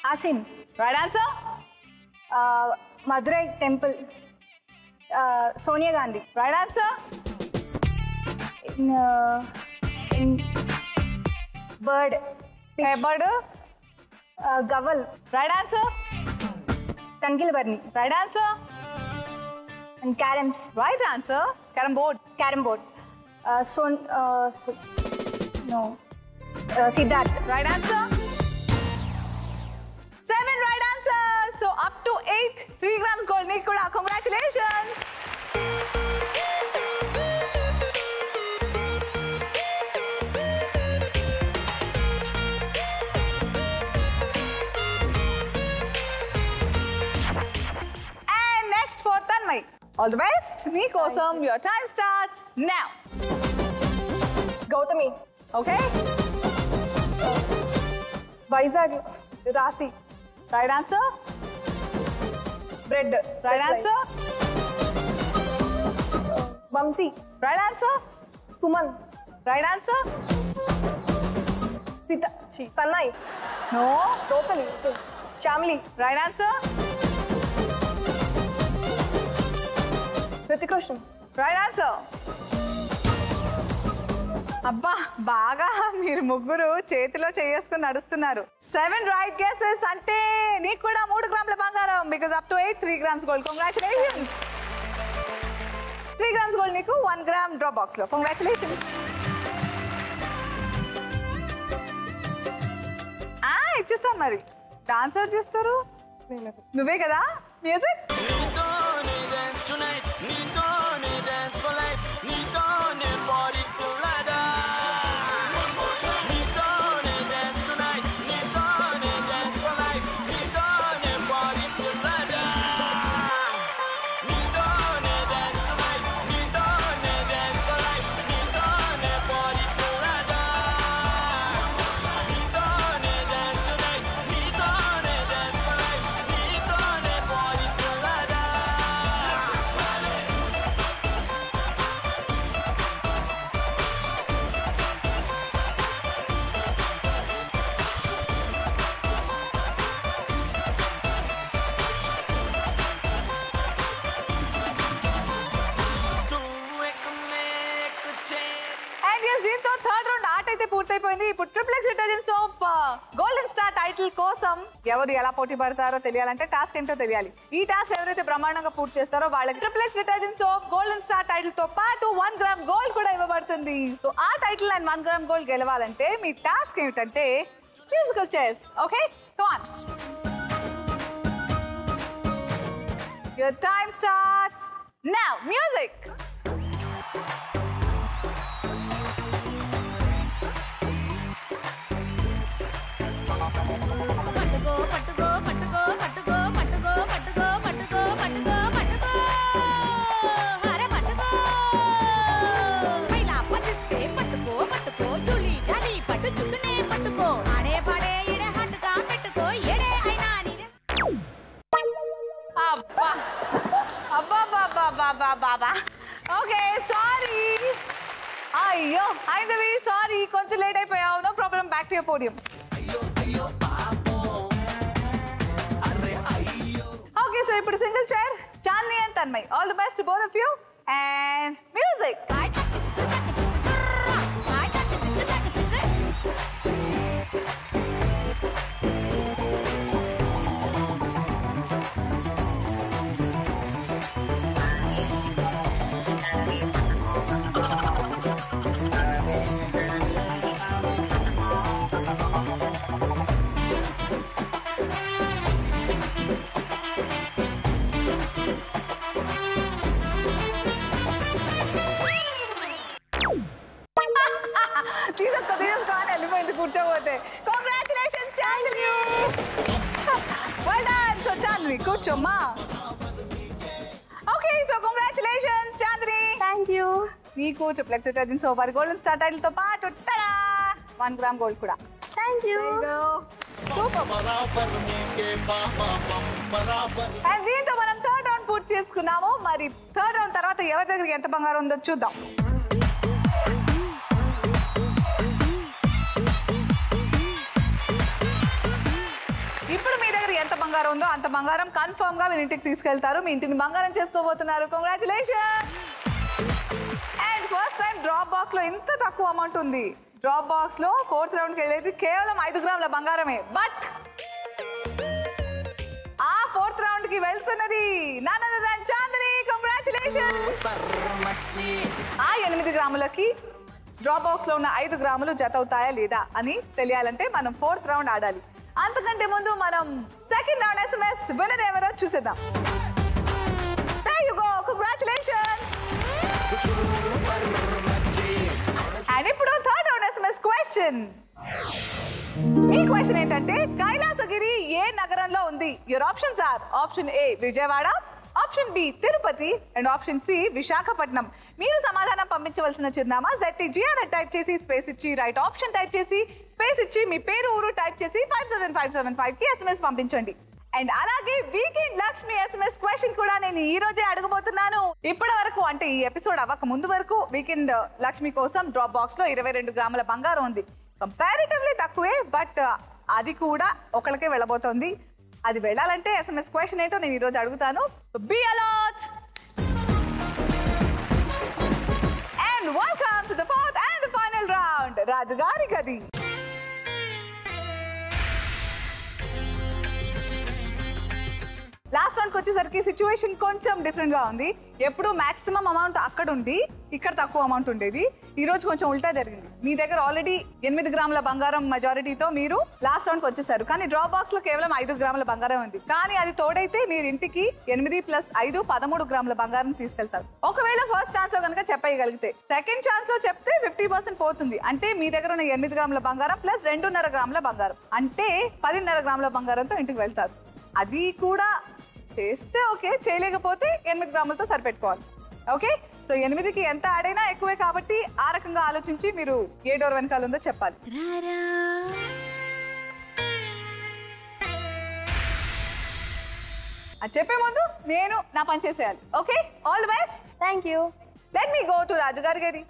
Asim. Right answer. Madurai temple. Sonia Gandhi. Right answer. Bird. Bird. Gavel. Right answer. కంకిలబర్ని. Right answer. And carroms. Right answer. Carrom board. Carrom board. Siddharth. Right answer. 7 right answer. So up to 8 3 grams gold నీకు కూడా. Congratulations. And next for Tanmay, all the best. నీ కోసం your time starts now. Gautami. Okay. Vizag. Rashi. Right answer. Bread. Right answer. Vamshi. Right answer. Suman. Right answer. సన్నాయి. No. Totally. Shamili. Right answer. Hrithik Roshan. Right answer. అబ్బా, బాగా మీరు ముగ్గురు చేతిలో చేసుకుని నడుస్తున్నారు. 7 రైట్ గెసెస్ అంటే నీకు కూడా 3 గ్రాముల బంగారం. Because up to 8 3 grams gold. Congratulations. 3 grams gold నీకు, 1 గ్రామ్ డ్రాప్ బాక్స్ లో. కంగ్రాచులేషన్స్. ఇచ్చేస్తాను మరి. డాన్సర్ చేస్తారు నువ్వే కదా. మ్యూజిక్. టైటిల్ కోసం ఎవరు ఎలా పోటీ పడతారో తెలియాలంటే టాస్క్ ఏంటో తెలియాలి. ఈ టాస్క్ ఎవరైతే బ్రహ్మాండంగా పూర్తి చేస్తారో వాళ్ళకి triplex detergent soap golden star title తో పాటు 1 గ్రామ్ గోల్డ్ కూడా ఇవ్వబడుతుంది. సో ఆ టైటిల్ అండ్ 1 గ్రామ్ గోల్డ్ గెలవాలంటే మీ టాస్క్ ఏమిటంటే musical chairs. Okay, come on. Your time starts now. Music. పట్టుకో పట్టుకో పట్టుకో పట్టుకో పట్టుకో పట్టుకో పట్టుకో పట్టుకో పట్టుకో హరే పట్టుకో పైలా పచ్చిస్తే పట్టుకో పట్టుకో జూలి జాలి పట్టు చుట్టూనే పట్టుకో ఆడే పాడే ఇడే హట్టుగా పెట్టుకో ఏడే అయినా నీదే. అబ్బా అబ్బా బాబా బాబా బాబా. Okay, sorry. అయ్యో ఐదవి, సారీ కొంచెం లేట్ అయిపోయావు. No problem, back to your podium. Okay, so ఇప్పుడు single chair Chandini and Tanmay. All the best to both of you and music. తీసుకో అని వెళ్ళిపోయింది కూర్చోబోతే. Congratulations Chandini. Well done. So Chandini కూర్చోమ్మా. Okay, so congratulations Chandini. Thank you. నీకు triplex detergent soap golden star title తో పాటు 1 gram gold కూడా. Thank you. అండ్ దీంతో మనం థర్డ్ రౌండ్ పూర్తి చేసుకున్నాము. మరి థర్డ్ రౌండ్ తర్వాత ఎవరి దగ్గరికి ఎంత బంగారం ఉందో చూద్దాం. ఇప్పుడు మీ దగ్గర ఎంత బంగారం ఉందో అంత బంగారం కన్ఫర్మ్ గా మీ ఇంటికి తీసుకెళ్తారు. మీ ఇంటిని బంగారం చేసుకోబోతున్నారు. Congratulation. And first time drop box లో ఇంత తక్కువ అమౌంట్ ఉంది. డ్రాప్ బాక్స్ లో 4th రౌండ్ కి వెళ్ళేది కేవలం 5 గ్రాముల బంగారమే. బట్ ఆ 4th రౌండ్ కి వెళ్తున్నది none other than Chandini. Congratulations. ఆ 8 గ్రాములకి డ్రాప్ బాక్స్ లో ఉన్న 5 గ్రాములు జత అవుతాయా లేదా అని తెలియాలంటే మనం 4th రౌండ్ ఆడాలి. అంతకంటే ముందు మనం సెకండ్ రౌండ్ SMS విన్నర్ ఎవరో చూసేద్దాం. There you go. Congratulations. And ఇప్పుడు థర్డ్ రౌండ్ SMS క్వశ్చన్. మీ క్వశ్చన్ ఏంటంటే కైలాసగిరి ఏ నగరంలో ఉంది? Your options are option A Vijayawada, option B Tirupati and option C Visakhapatnam. మీరు సమాధానం పంపించవలసిన చిరునామా ZTG అని టైప్ చేసి స్పేస్ ఇచ్చి రైట్ ఆప్షన్ టైప్ చేసి స్పేస్ ఇచ్చి మీ పేరు ఊరు టైప్ చేసి 57575 కి SMS పంపించండి. అండ్ అలాగే వీకెండ్ లక్ష్మి SMS క్వశ్చన్ కూడా నేను ఈ రోజే అడగబోతున్నాను. ఇప్పటి వరకు అంటే ఈ ఎపిసోడ్ అవ్వక ముందు వరకు వీకెండ్ లక్ష్మి కోసం డ్రాప్ బాక్స్ లో 22 గ్రాముల బంగారం ఉంది. కంపారిటివ్లీ తక్కువే, బట్ అది కూడా ఒకరికే వెళ్ళబోతోంది. అది వెళ్ళాలంటే SMS క్వశ్చన్ ఏంటో నేను ఈరోజు అడుగుతాను. Be alert and welcome to the fourth and the final round. రాజుగారి గది. లాస్ట్ రౌండ్కి వచ్చేసరికి సిచ్యువేషన్ కొంచెం డిఫరెంట్ గా ఉంది. ఎప్పుడు మాక్సిమం అమౌంట్ అక్కడ ఉంది, ఇక్కడ తక్కువ అమౌంట్ ఉండేది. ఈ రోజు కొంచెం ఉల్టా జరిగింది. మీ దగ్గర ఆల్రెడీ 8 గ్రాముల బంగారం మెజారిటీతో మీరు లాస్ట్ రౌండ్కి వచ్చేసారు. కానీ డ్రాప్ బాక్స్ లో కేవలం 5 గ్రాముల బంగారం ఉంది. కానీ అది తోడైతే మీరు ఇంటికి 8 + 5 13 గ్రాముల బంగారం తీసుకెళ్తారు. ఒకవేళ ఫస్ట్ ఛాన్స్ లో కనుక చెప్పగలిగితే, సెకండ్ ఛాన్స్ లో చెప్తే 50% పోతుంది. అంటే మీ దగ్గర ఉన్న 8 గ్రాముల బంగారం ప్లస్ 2.5 గ్రాముల బంగారం, అంటే 10.5 గ్రాముల బంగారంతో ఇంటికి వెళ్తారు. అది కూడా చేస్తే ఓకే, చేయలేకపోతే 8 గ్రాములతో సరిపెట్టుకోవాలి. ఓకే, సో 8కి ఎంత ఆడైనా ఎక్కువే కాబట్టి ఆ రకంగా ఆలోచించి మీరు ఏ డోర్ వెనకాల ఉందో చెప్పాలి. అది చెప్పే ముందు నేను నా పని చేసేయాలి. Okay, all the best. Thank you. Let me go to రాజుగారి గది.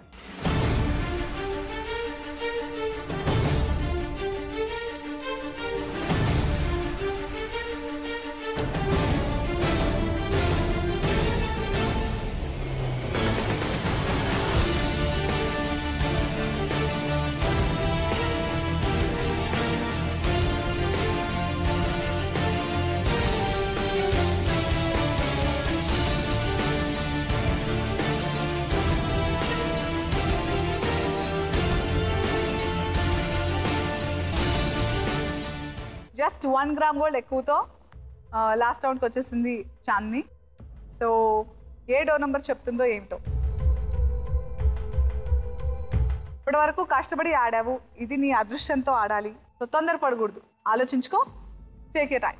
జస్ట్ 1 గ్రామ్ గోల్డ్ ఎక్కువతో లాస్ట్ రౌండ్కి వచ్చేసింది చాందిని. సో ఏ డోర్ నెంబర్ చెప్తుందో ఏమిటో. ఇప్పటి వరకు కష్టపడి ఆడావు, ఇది నీ అదృష్టంతో ఆడాలి. సో తొందరపడకూడదు, ఆలోచించుకో. Take a time.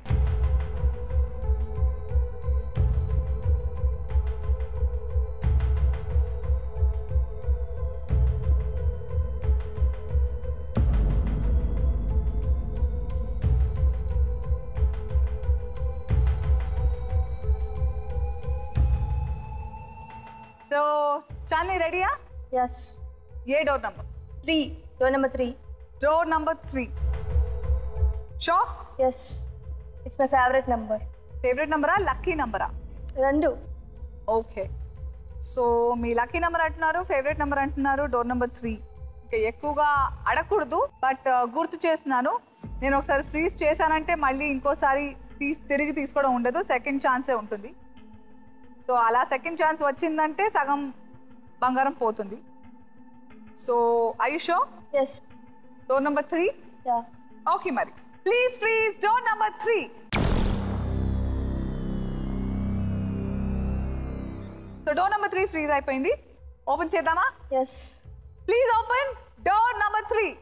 So Chandini రెడీయా? ఎస్. ఏ door number? 3. Door number 3. Door number 3. Show? Yes. It's my favourite number. Favourite నెంబరా లక్కీ నెంబరా? 2. ఓకే. సో మీ లక్కీ నెంబర్ అంటున్నారు, ఫేవరెట్ నెంబర్ అంటున్నారు, డోర్ నెంబర్ 3. ఓకే, ఎక్కువగా అడగకూడదు, బట్ గుర్తు చేస్తున్నాను. నేను ఒకసారి ఫ్రీజ్ చేశానంటే మళ్ళీ ఇంకోసారి తిరిగి తీసుకోవడం ఉండదు, సెకండ్ ఛాన్సే ఉంటుంది. సో అలా సెకండ్ ఛాన్స్ వచ్చిందంటే సగం బంగారం పోతుంది. So I you show? Yes. Door number 3? Yeah. Okay, మరి please freeze door number 3. So door number 3 freeze అయిపోయింది. ఓపెన్ చేద్దామా? Yes. Please open door number 3.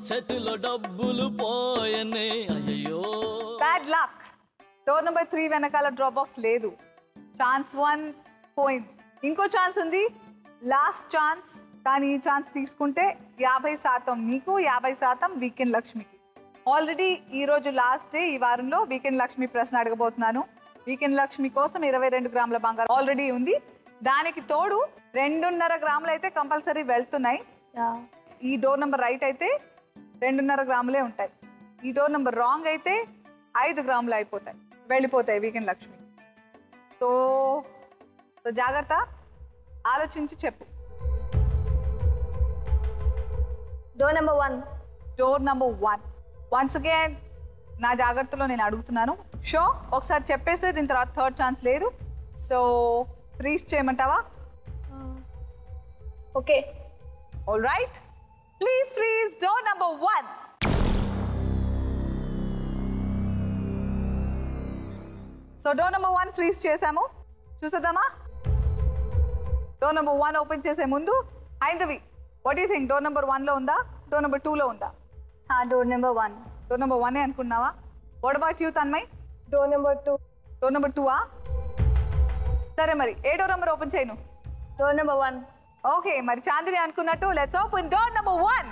చేతిలో డబ్బులు పోయనే అయ్యో. Bad luck. డోర్ నెంబర్ 3 వెనకాల డ్రాప్ బాక్స్ లేదు. ఛాన్స్ 1 పోయింది. ఇంకో ఛాన్స్ ఉంది, లాస్ట్ ఛాన్స్. కానీ ఈ ఛాన్స్ తీసుకుంటే 50% నీకు, 50% వీకెండ్ లక్ష్మికి. ఆల్రెడీ ఈరోజు లాస్ట్ డే. ఈ వారంలో వీకెండ్ లక్ష్మి ప్రశ్న అడగబోతున్నాను. వీకెండ్ లక్ష్మి కోసం 22 గ్రాముల బంగారం ఆల్రెడీ ఉంది. దానికి తోడు 2.5 గ్రాములు అయితే కంపల్సరీ వెళ్తున్నాయి. ఈ డోర్ నెంబర్ రైట్ అయితే 2.5 గ్రాములే ఉంటాయి. ఈ డోర్ నెంబర్ రాంగ్ అయితే 5 గ్రాములు అయిపోతాయి, వెళ్ళిపోతాయి వీకెండ్ లక్ష్మి. సో జాగ్రత్త, ఆలోచించి చెప్పు. Door number 1. Door number 1. Once again నా జాగ్రత్తలో నేను అడుగుతున్నాను. షో ఒకసారి చెప్పేస్తే దీని తర్వాత థర్డ్ ఛాన్స్ లేదు. సో ఫ్రీజ్ చేయమంటావా? Okay. All right, please freeze door number 1. So door number 1 freeze చేసాము. చూసేద్దామా? డోర్ నెంబర్ 1 ఓపెన్ చేసే ముందు Haindavi, what you think? Door number 1లో ఉందా, డోర్ నెంబర్ 2లో ఉందా? Door number 1. డోర్ నెంబర్ 1 అనుకున్నావా? What about you Tanmay? Door number 2. Door number 2ఆ? సరే, మరి ఏ డోర్ నెంబర్ ఓపెన్ చేయను? Door number 1. ఓకే, మరి చాందిని అనుకున్నట్టు let's open door number 1.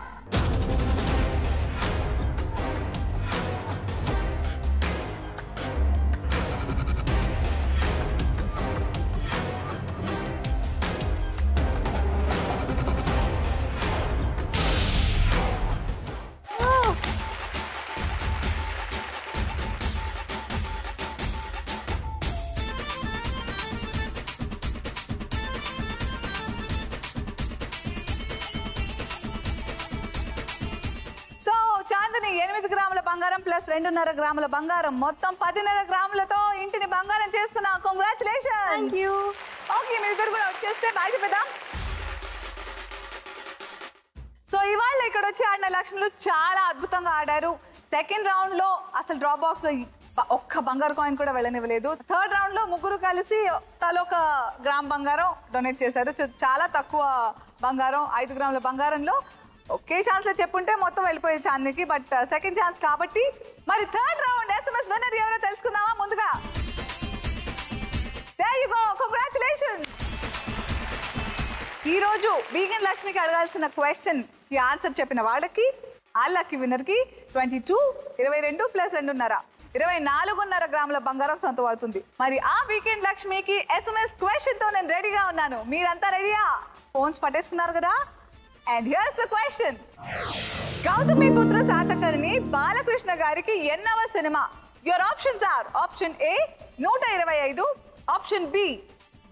So Chandini 8 గ్రాముల బంగారం ప్లస్ 2.5 గ్రాముల బంగారం మొత్తం 10.5 గ్రాములతో ఇంటిని బంగారం చేసుకున్నా. కంగ్రాచులేషన్. Thank you. ఓకే, మీ ఇద్దరు కూడా వచ్చేస్తే బాయ్ చెప్పేద్దాం. సో ఇవాళ ఇక్కడ వచ్చి ఆడిన లక్ష్ములు చాలా అద్భుతంగా ఆడారు. సెకండ్ రౌండ్ లో అసలు డ్రాప్ బాక్స్ లో ఒక్క బంగారు కాయిన్ కూడా వెళ్ళనివ్వలేదు. థర్డ్ రౌండ్ లో ముగ్గురు కలిసి తలొక గ్రామ్ బంగారం డొనేట్ చేశారు. చాలా తక్కువ బంగారం, 5 గ్రాముల బంగారంలో ఒకే ఛాన్స్ లో చెప్పుంటే మొత్తం వెళ్ళిపోయేది చాందినికి. బట్ సెకండ్ ఛాన్స్ కాబట్టి మరి థర్డ్ రౌండ్ SMS విన్నర్ ఎవరో తెలుసుకుందామా? ముందుగా there you go, congratulations. ఈ రోజు వీకెండ్ లక్ష్మికి అడగాల్సిన క్వశ్చన్ కి ఆన్సర్ చెప్పిన వాళ్ళకి ఆ లక్కీ విన్నర్ కి 22, 22 ప్లస్ 2.5 24.5 గ్రాముల బంగారం సొంతం అవుతుంది. మరి ఆ వీకెండ్ లక్ష్మికి SMS క్వశ్చన్ తో నేను రెడీగా ఉన్నాను. మీరంతా రెడీయా? ఫోన్స్ పట్టేసుకున్నారు కదా? And here's the question. Gautamiputra Satakarni Balakrishna గారికి ఎన్నవ సినిమా? Your options are option A 125, option B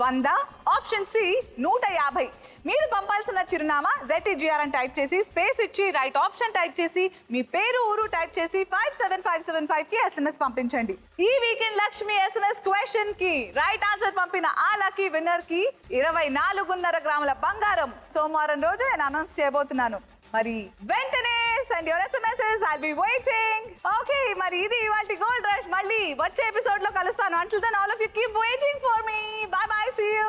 100, option C 150. మీరు పంపాల్సిన చిరునామా ZTGR అని టైప్ చేసి స్పేస్ ఇచ్చి రైట్ ఆప్షన్ టైప్ చేసి మీ పేరు ఊరు టైప్ చేసి 57575 కి SMS పంపించండి. ఈ వీకెండ్ లక్ష్మి SMS క్వశ్చన్ కి రైట్ ఆన్సర్ పంపిన ఆ లక్కీ విన్నర్ కి 24.5 గ్రాముల బంగారం సోమవారం రోజు నేను అనౌన్స్ చేయబోతున్నాను. మరి వెంటనే send your SMSs, I'll be waiting. Okay, మరి ఇది ఇవాల్టి గోల్డ్ రష్. మళ్ళీ వచ్చే ఎపిసోడ్ లో కలుస్తాను. Until then all of you keep waiting for me. Bye bye, see you.